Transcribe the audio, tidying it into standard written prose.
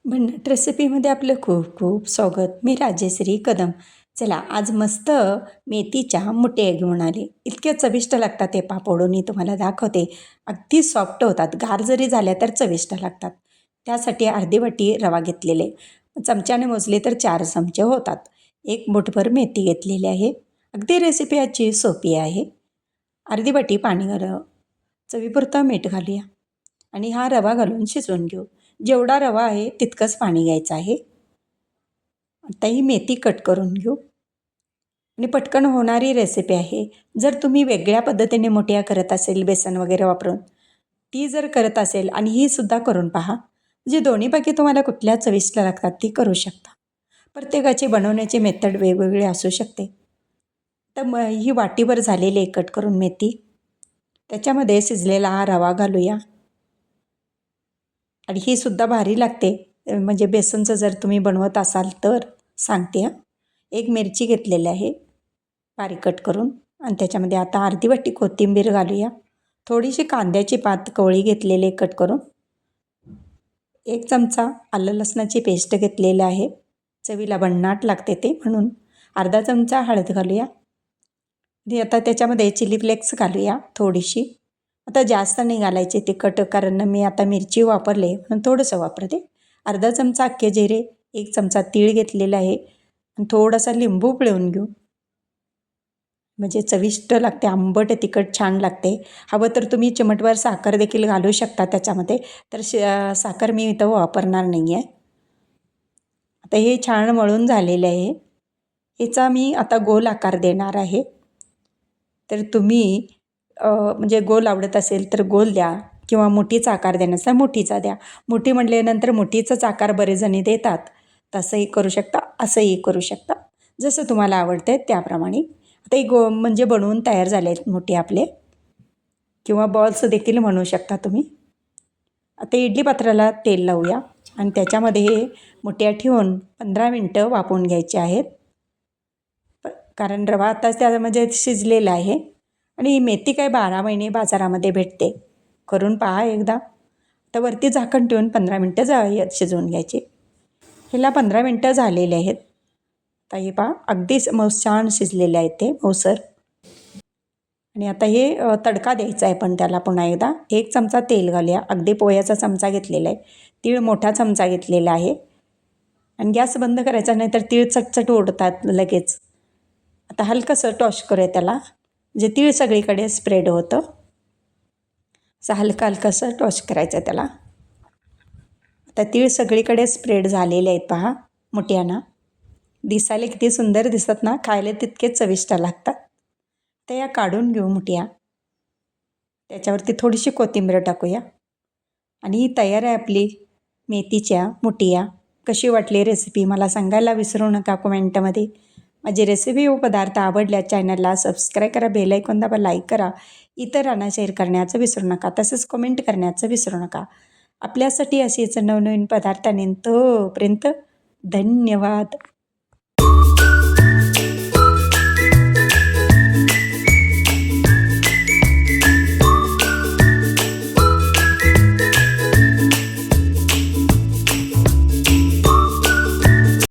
भन्नाट रेसिपीमध्ये आपलं खूप खूप स्वागत. मी राजेश्री कदम. चला आज मस्त मेथीच्या मुठ्या घेऊन आले. इतके चविष्ट लागतात हे पापडोनी तुम्हाला दाखवते. अगदी सॉफ्ट होतात. गार जरी झाल्या तर चविष्ट लागतात. त्यासाठी अर्धी वाटी रवा घेतलेले. चमच्याने मोजले तर 4 चमचे होतात. एक मुठभर मेथी घेतलेली आहे. अगदी रेसिपी आजची सोपी आहे. अर्धी वाटी पाणी चवीपुरतं मीठ घालूया आणि हा रवा घालून शिजवून घेऊ. जेवढा रवा आहे तितकंच पाणी घ्यायचं आहे. आता ही मेथी कट करून घेऊ आणि पटकन होणारी रेसिपी आहे. जर तुम्ही वेगळ्या पद्धतीने मोठ्या करत असेल बेसन वगैरे वापरून, ती जर करत असेल आणि ही सुद्धा करून पहा. म्हणजे दोन्हीपैकी तुम्हाला कुठल्या चविष्ट लागतात ती करू शकता. प्रत्येकाची बनवण्याची मेथड वेगवेगळी असू शकते. तर ही वाटीभर झालेली आहे कट करून मेथी. त्याच्यामध्ये शिजलेला हा रवा घालूया आणि ही सुद्धा भारी लागते. म्हणजे बेसनचं जर तुम्ही बनवत असाल तर सांगते हां. एक मिरची घेतलेली आहे बारीक कट करून आणि त्याच्यामध्ये आता अर्धी वाटी कोथिंबीर घालूया. थोडीशी कांद्याची पात कवळी घेतलेली कट करून. 1 चमचा आलं लसणाची पेस्ट घेतलेली आहे. चवीला भन्नाट लागते ते म्हणून. अर्धा चमचा हळद घालूया. आता त्याच्यामध्ये चिली फ्लेक्स घालूया थोडीशी. आता जास्त नाही घालायचे तिखट, कारण मी आता मिरची वापरले म्हणून थोडंसं वापरते. अर्धा चमचा अख्खे जिरे, 1 चमचा तीळ घेतलेला आहे आणि थोडासा लिंबू पिळून घेऊ. म्हणजे चविष्ट लागते, आंबट तिखट छान लागते. हवं तर तुम्ही चिमटभर साखर देखील घालू शकता त्याच्यामध्ये. तर साखर मी इथं वापरणार नाही आहे. आता हे छान मळून झालेलं आहे. याचा मी आता गोल आकार देणार आहे. तर तुम्ही म्हणजे गोल आवडत असेल तर गोल द्या किंवा मुठीचा आकार देण्याचा मुठीचा द्या. मुठी म्हटल्यानंतर मुठीचाच आकार बरेच जणी देतात. तसंही करू शकता, असंही करू शकता. जसं तुम्हाला आवडतं त्याप्रमाणे. आता एक म्हणजे बनवून तयार झाले आहेत मुठी आपले, किंवा बॉल्स देखील म्हणू शकता तुम्ही. आता इडली पात्राला तेल लावूया आणि त्याच्यामध्ये हे मुठ्या ठेवून 15 मिनटं वाफवून घ्यायचे आहेत. कारण रवा आताच त्यामध्ये शिजलेला आहे आणि मेथी काय 12 महिने बाजारामध्ये भेटते. करून पहा एकदा. आता वरती झाकण ठेवून 15 मिनटं शिजवून घ्यायची. ह्याला 15 मिनटं झालेले आहेत. आता हे पहा अगदीच छान शिजलेले आहेत ते मऊसर. आणि आता हे तडका द्यायचा आहे पण त्याला पुन्हा एकदा. 1 चमचा तेल घालूया. अगदी पोह्याचा चमचा घेतलेला आहे. तीळ मोठा चमचा घेतलेला आहे आणि गॅस बंद करायचा, नाही तर तीळ चटचट ओढतात लगेच. आता हलकंसं टॉश करूया त्याला, म्हणजे तीळ सगळीकडे स्प्रेड होतं. असं हलकंसं टॉश करायचं त्याला. आता तीळ सगळीकडे स्प्रेड झालेले आहेत पहा मुठ्यांना. दिसायला किती सुंदर दिसतात ना, खायला तितकेच चविष्ट लागतात. तर या काढून घेऊ मुठ्या. त्याच्यावरती थोडीशी कोथिंबीर टाकूया आणि ही तयार आहे आपली मेथीच्या मुठ्या. कशी वाटली रेसिपी मला सांगायला विसरू नका कमेंटमध्ये. माझी रेसिपी व पदार्थ आवडल्या चॅनलला सबस्क्राईब करा, बेल आयकॉन दाबा, लाईक करा, इतरांना शेअर करण्याचं विसरू नका, तसंच कमेंट करण्याचं विसरू नका. आपल्यासाठी असेच नवनवीन पदार्थ आणीन. तोपर्यंत धन्यवाद.